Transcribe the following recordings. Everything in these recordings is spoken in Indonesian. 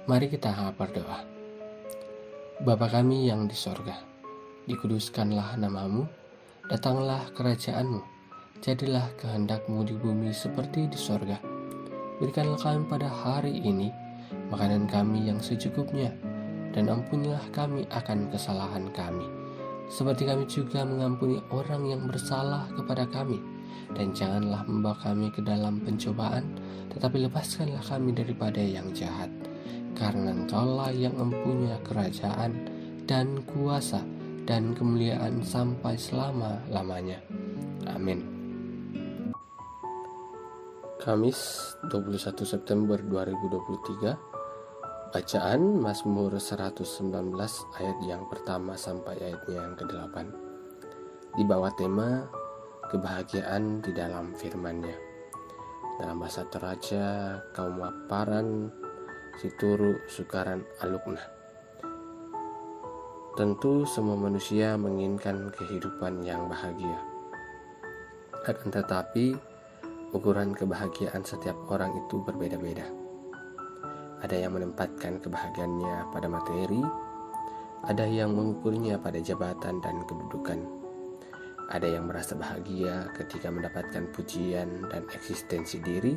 Mari kita berdoa. Bapa kami yang di sorga, dikuduskanlah namamu, datanglah kerajaanmu, jadilah kehendak-mu di bumi seperti di sorga. Berikanlah kami pada hari ini makanan kami yang secukupnya, dan ampunilah kami akan kesalahan kami, seperti kami juga mengampuni orang yang bersalah kepada kami. Dan janganlah membawa kami ke dalam pencobaan, tetapi lepaskanlah kami daripada yang jahat. Karena Engkaulah yang mempunyai kerajaan dan kuasa dan kemuliaan sampai selama-lamanya. Amin. Kamis 21 September 2023. Bacaan Mazmur 119 ayat yang pertama sampai ayatnya yang ke-8. Di bawah tema kebahagiaan di dalam firman-Nya. Dalam bahasa Toraja, kaum waparan situru sukaran alukna. Tentu semua manusia menginginkan kehidupan yang bahagia. Akan tetapi, ukuran kebahagiaan setiap orang itu berbeda-beda. Ada yang menempatkan kebahagiaannya pada materi, ada yang mengukurnya pada jabatan dan kedudukan. Ada yang merasa bahagia ketika mendapatkan pujian dan eksistensi diri,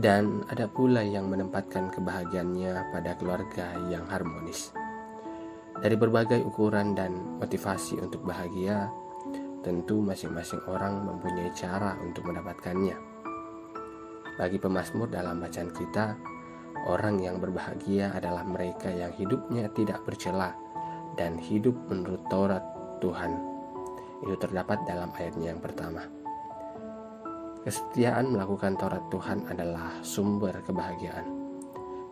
dan ada pula yang menempatkan kebahagiaannya pada keluarga yang harmonis. Dari berbagai ukuran dan motivasi untuk bahagia, tentu masing-masing orang mempunyai cara untuk mendapatkannya. Bagi pemazmur dalam bacaan kita, orang yang berbahagia adalah mereka yang hidupnya tidak bercela dan hidup menurut Taurat Tuhan. Itu terdapat dalam ayatnya yang pertama. Kesetiaan melakukan Taurat Tuhan adalah sumber kebahagiaan.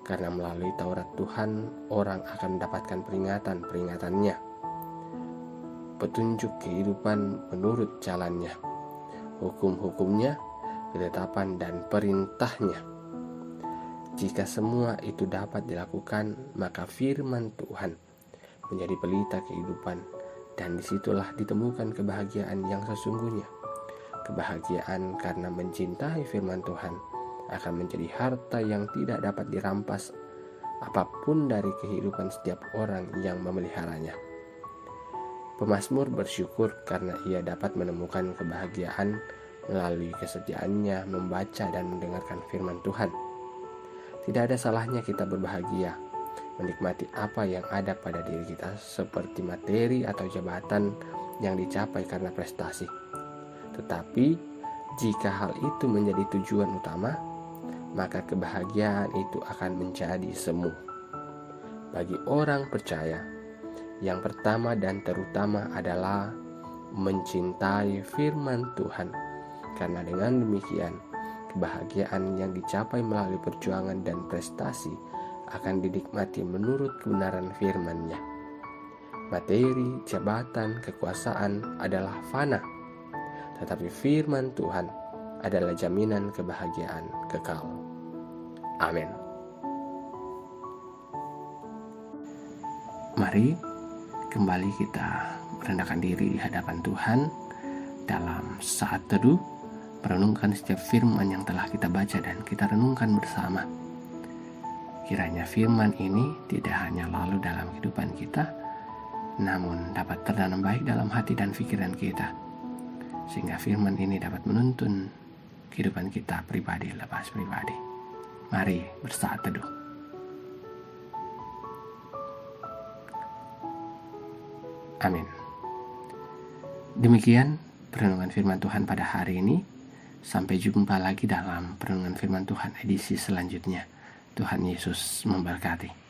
Karena melalui Taurat Tuhan, orang akan mendapatkan peringatan-peringatannya, petunjuk kehidupan menurut jalannya, hukum-hukumnya, ketetapan dan perintahnya. Jika semua itu dapat dilakukan, maka firman Tuhan menjadi pelita kehidupan, dan disitulah ditemukan kebahagiaan yang sesungguhnya. Kebahagiaan karena mencintai firman Tuhan akan menjadi harta yang tidak dapat dirampas apapun dari kehidupan setiap orang yang memeliharanya. Pemazmur bersyukur karena ia dapat menemukan kebahagiaan melalui kesetiaannya membaca dan mendengarkan firman Tuhan. Tidak ada salahnya kita berbahagia, menikmati apa yang ada pada diri kita seperti materi atau jabatan yang dicapai karena prestasi. Tetapi jika hal itu menjadi tujuan utama, maka kebahagiaan itu akan menjadi semu. Bagi orang percaya, yang pertama dan terutama adalah mencintai firman Tuhan. Karena dengan demikian, kebahagiaan yang dicapai melalui perjuangan dan prestasi akan dinikmati menurut kebenaran firman-Nya. Materi, jabatan, kekuasaan adalah fana, tetapi firman Tuhan adalah jaminan kebahagiaan kekal. Amin. Mari kembali kita merendahkan diri di hadapan Tuhan dalam saat teduh, merenungkan setiap firman yang telah kita baca dan kita renungkan bersama. Kiranya firman ini tidak hanya lalu dalam kehidupan kita, namun dapat tertanam baik dalam hati dan pikiran kita, sehingga firman ini dapat menuntun kehidupan kita pribadi lepas pribadi. Mari bersaat teduh. Amin. Demikian perenungan firman Tuhan pada hari ini. Sampai jumpa lagi dalam perenungan firman Tuhan edisi selanjutnya. Tuhan Yesus memberkati.